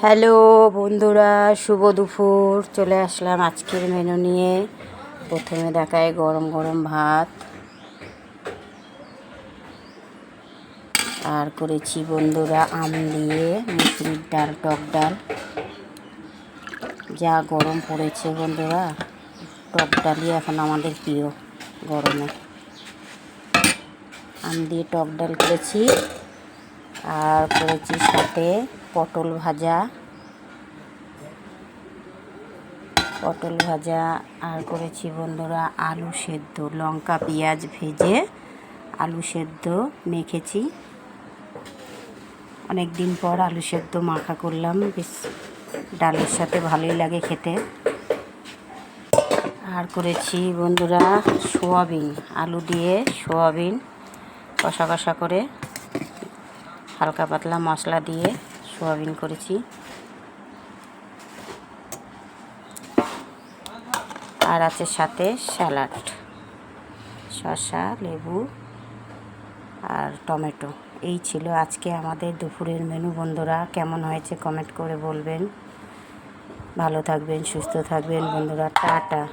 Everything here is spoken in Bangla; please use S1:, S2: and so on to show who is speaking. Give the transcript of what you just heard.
S1: হ্যালো বন্ধুরা, শুভ দুপুর। চলে আসলাম আজকের মেনু নিয়ে। প্রথমে দেখায় গরম গরম ভাত, আর করেছি বন্ধুরা আম দিয়ে মুসুরির ডাল, টক ডাল। যা গরম পড়েছে বন্ধুরা, টক ডালই এখন আমাদের প্রিয় গরমে। আম দিয়ে টক ডাল করেছি, আর করেছি সাথে পটল ভাজা, আর করেছি বন্ধুরা আলু সেদ্ধ, লঙ্কা পেঁয়াজ ভেজে আলু সেদ্ধ মেখেছি। অনেক দিন পর আলু সেদ্ধ মাখা করলাম, বেশ ডালের সাথে ভালোই লাগে খেতে। আর করেছি বন্ধুরা সোয়াবিন, আলু দিয়ে সোয়াবিন কষা কষা করে হালকা পাতলা মশলা দিয়ে সোয়াবিন করেছি। আর আছে সাথে স্যালাড, শসা, লেবু আর টমেটো। এই ছিল আজকে আমাদের দুপুরের মেনু বন্ধুরা। কেমন হয়েছে কমেন্ট করে বলবেন। ভালো থাকবেন, সুস্থ থাকবেন বন্ধুরা। টাটা।